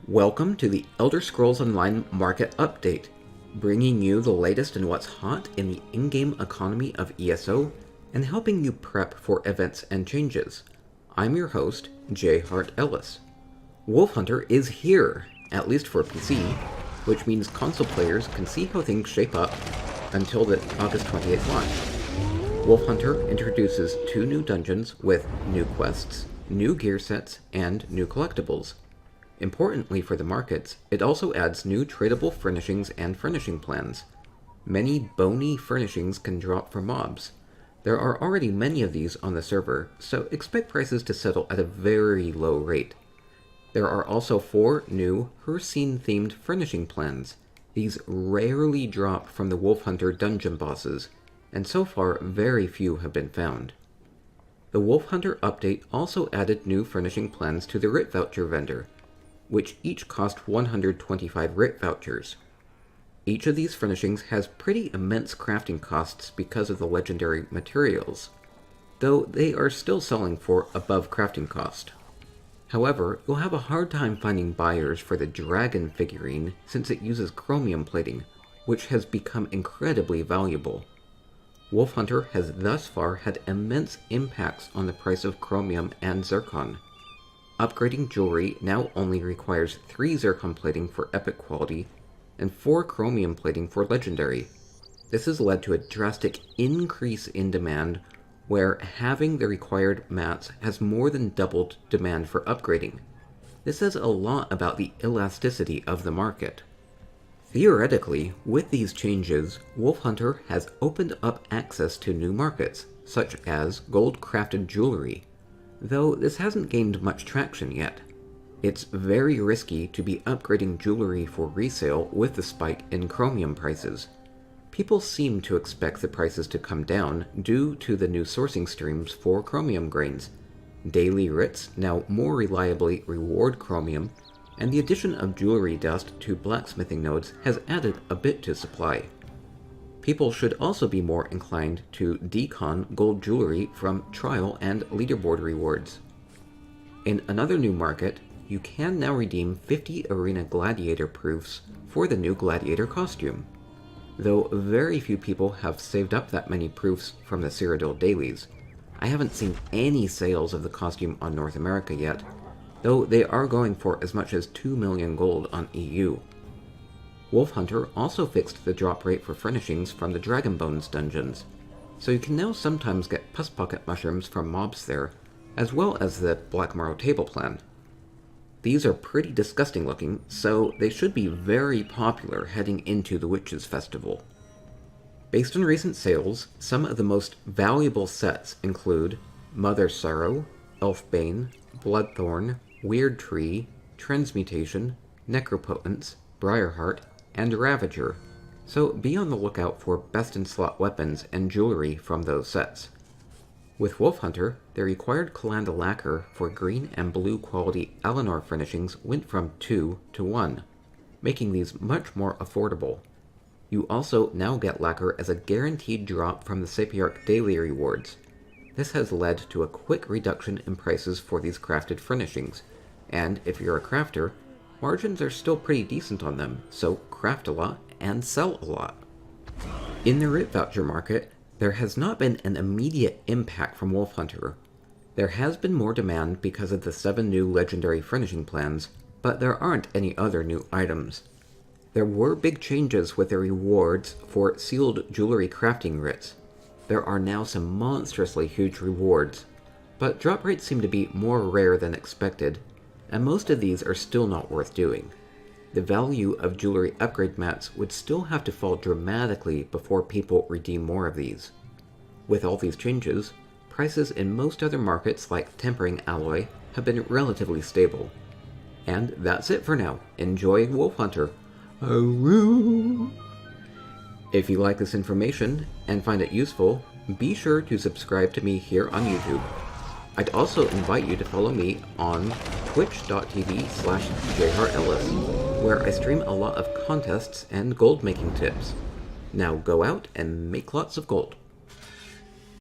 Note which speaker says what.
Speaker 1: Welcome to the Elder Scrolls Online Market Update, bringing you the latest in what's hot in the in-game economy of ESO and helping you prep for events and changes. I'm your host, J. Hart Ellis. Wolfhunter is here, at least for PC, which means console players can see how things shape up until the August 28th launch. Wolfhunter introduces 2 new dungeons with new quests, new gear sets, and new collectibles. Importantly for the markets, it also adds new tradable furnishings and furnishing plans. Many bony furnishings can drop for mobs. There are already many of these on the server, so expect prices to settle at a very low rate. There are also 4 new Hercene-themed furnishing plans. These rarely drop from the Wolfhunter dungeon bosses, and so far very few have been found. The Wolfhunter update also added new furnishing plans to the writ voucher vendor, which each cost 125 writ vouchers. Each of these furnishings has pretty immense crafting costs because of the legendary materials, though they are still selling for above crafting cost. However, you'll have a hard time finding buyers for the dragon figurine since it uses chromium plating, which has become incredibly valuable. Wolfhunter has thus far had immense impacts on the price of chromium and zircon. Upgrading jewelry now only requires 3 zircon plating for epic quality and 4 chromium plating for legendary. This has led to a drastic increase in demand where having the required mats has more than doubled demand for upgrading. This says a lot about the elasticity of the market. Theoretically, with these changes, Wolfhunter has opened up access to new markets, such as gold-crafted jewelry, though this hasn't gained much traction yet. It's very risky to be upgrading jewelry for resale with the spike in chromium prices. People seem to expect the prices to come down due to the new sourcing streams for chromium grains. Daily writs now more reliably reward chromium, and the addition of jewelry dust to blacksmithing nodes has added a bit to supply. People should also be more inclined to decon gold jewelry from trial and leaderboard rewards. In another new market, you can now redeem 50 Arena Gladiator proofs for the new Gladiator costume. Though very few people have saved up that many proofs from the Cyrodiil dailies, I haven't seen any sales of the costume on North America yet, though they are going for as much as 2 million gold on EU. Wolfhunter also fixed the drop rate for furnishings from the Dragon Bones dungeons, so you can now sometimes get puspocket mushrooms from mobs there, as well as the Black Marrow table plan. These are pretty disgusting looking, so they should be very popular heading into the Witches' Festival. Based on recent sales, some of the most valuable sets include Mother Sorrow, Elfbane, Bloodthorn, Weird Tree, Transmutation, Necropotence, Briarheart, and Ravager, so be on the lookout for best-in-slot weapons and jewelry from those sets. With Wolfhunter, the required Calanda lacquer for green and blue quality Alinor furnishings went from 2 to 1, making these much more affordable. You also now get lacquer as a guaranteed drop from the Sapiarch daily rewards. This has led to a quick reduction in prices for these crafted furnishings, and if you're a crafter, margins are still pretty decent on them, so craft a lot and sell a lot. In the writ voucher market, there has not been an immediate impact from Wolfhunter. There has been more demand because of the 7 new legendary furnishing plans, but there aren't any other new items. There were big changes with the rewards for sealed jewelry crafting writs. There are now some monstrously huge rewards, but drop rates seem to be more rare than expected, and most of these are still not worth doing. The value of jewelry upgrade mats would still have to fall dramatically before people redeem more of these. With all these changes, prices in most other markets like tempering alloy have been relatively stable. And that's it for now. Enjoy Wolfhunter. Aroo! If you like this information and find it useful, be sure to subscribe to me here on YouTube. I'd also invite you to follow me on twitch.tv/jhartellis, where I stream a lot of contests and gold making tips. Now go out and make lots of gold.